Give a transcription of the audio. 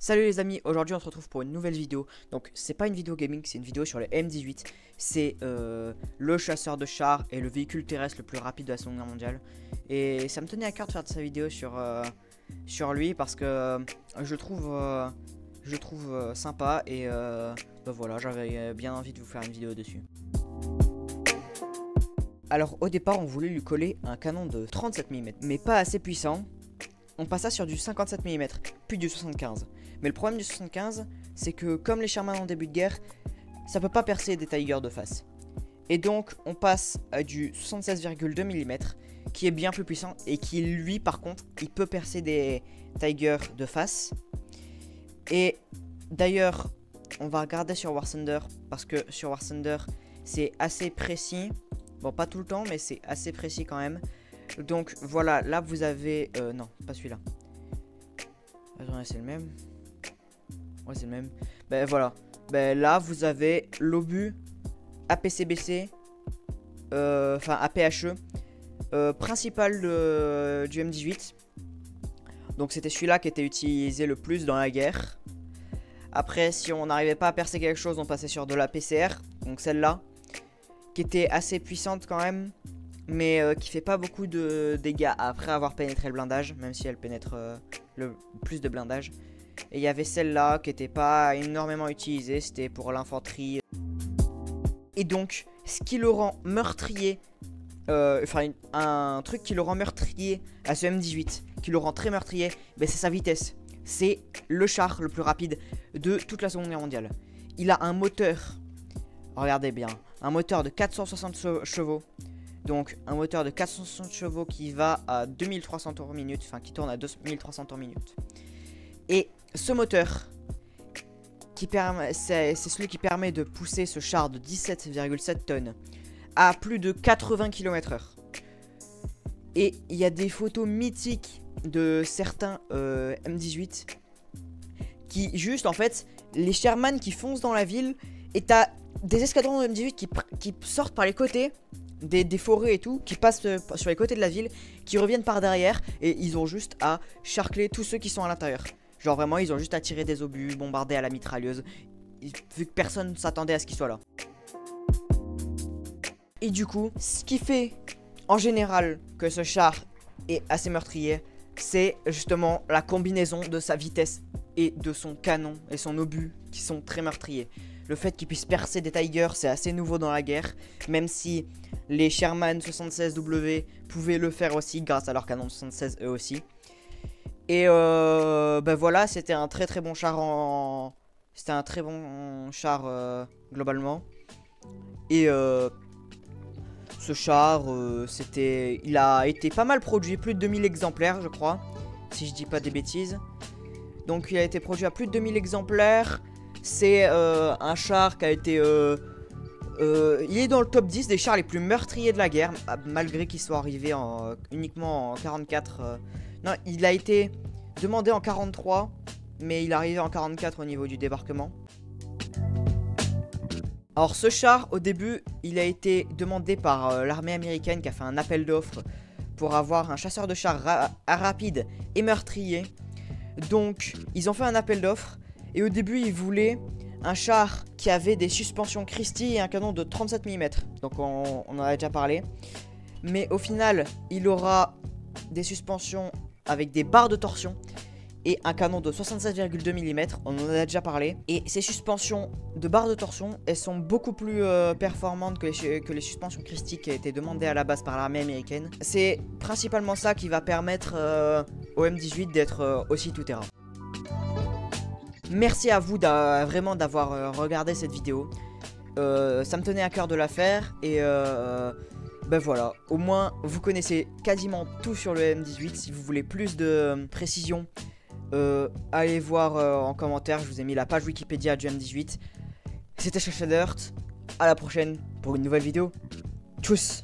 Salut les amis, aujourd'hui on se retrouve pour une nouvelle vidéo. Donc c'est pas une vidéo gaming, c'est une vidéo sur le M18. C'est le chasseur de chars et le véhicule terrestre le plus rapide de la Seconde Guerre mondiale. Et ça me tenait à cœur de faire cette vidéo sur lui parce que je le trouve sympa. Et bah voilà, j'avais bien envie de vous faire une vidéo dessus. Alors au départ on voulait lui coller un canon de 37 mm, mais pas assez puissant. On passa sur du 57 mm, puis du 75. Mais le problème du 75, c'est que comme les Sherman en début de guerre, ça peut pas percer des Tigers de face. Et donc on passe à du 76,2 mm, qui est bien plus puissant et qui lui par contre, il peut percer des Tigers de face. Et d'ailleurs, on va regarder sur War Thunder, parce que sur War Thunder, c'est assez précis. Bon, pas tout le temps, mais c'est assez précis quand même. Donc voilà, là vous avez... non, pas celui-là. Attendez, c'est le même. Ouais, c'est le même. Ben voilà. Ben là, vous avez l'obus APCBC. Enfin, APHE. Principal du M18. Donc c'était celui-là qui était utilisé le plus dans la guerre. Après, si on n'arrivait pas à percer quelque chose, on passait sur de la PCR. Donc celle-là. Qui était assez puissante quand même. Mais qui fait pas beaucoup de dégâts après avoir pénétré le blindage. Même si elle pénètre le plus de blindage. Et il y avait celle-là qui était pas énormément utilisée. C'était pour l'infanterie. Et donc, ce qui le rend meurtrier. Enfin, un truc qui le rend meurtrier à ce M18. Qui le rend très meurtrier. Ben, c'est sa vitesse. C'est le char le plus rapide de toute la Seconde Guerre mondiale. Il a un moteur. Regardez bien. Un moteur de 460 chevaux. Donc un moteur de 460 chevaux qui va à 2300 tours minute. Enfin qui tourne à 2300 tours minute. Et ce moteur, c'est celui qui permet de pousser ce char de 17,7 tonnes à plus de 80 km/h. Et il y a des photos mythiques de certains M18 qui juste en fait, les Sherman qui foncent dans la ville. Et t'as des escadrons de M18 qui sortent par les côtés des forêts et tout, qui passent sur les côtés de la ville, qui reviennent par derrière, et ils ont juste à charcler tous ceux qui sont à l'intérieur. Genre vraiment, ils ont juste à tirer des obus, bombarder à la mitrailleuse, vu que personne ne s'attendait à ce qu'ils soient là. Et du coup, ce qui fait en général que ce char est assez meurtrier, c'est justement la combinaison de sa vitesse et de son canon et son obus qui sont très meurtriers. Le fait qu'il puisse percer des Tigers, c'est assez nouveau dans la guerre. Même si les Sherman 76W pouvaient le faire aussi grâce à leur canon 76 eux aussi. Et ben voilà, c'était un très bon char C'était un très bon char globalement. Et ce char, il a été pas mal produit, plus de 2000 exemplaires je crois. Si je dis pas des bêtises. Donc il a été produit à plus de 2000 exemplaires. C'est un char qui a été... il est dans le top 10 des chars les plus meurtriers de la guerre, malgré qu'il soit arrivé uniquement en 44. Non, il a été demandé en 43, mais il est arrivé en 44 au niveau du débarquement. Alors ce char, au début, il a été demandé par l'armée américaine qui a fait un appel d'offres pour avoir un chasseur de chars rapide et meurtrier. Donc, ils ont fait un appel d'offres. Et au début, ils voulaient un char qui avait des suspensions Christie et un canon de 37 mm. Donc on en a déjà parlé. Mais au final, il aura des suspensions avec des barres de torsion et un canon de 67,2 mm. On en a déjà parlé. Et ces suspensions de barres de torsion, elles sont beaucoup plus performantes que les suspensions Christie qui a été demandées à la base par l'armée américaine. C'est principalement ça qui va permettre au M18 d'être aussi tout-terrain. Merci à vous vraiment d'avoir regardé cette vidéo. Ça me tenait à cœur de la faire. Et ben voilà, au moins vous connaissez quasiment tout sur le M18. Si vous voulez plus de précision, allez voir en commentaire. Je vous ai mis la page Wikipédia du M18. C'était Shadowheart. À la prochaine pour une nouvelle vidéo. Tchuss.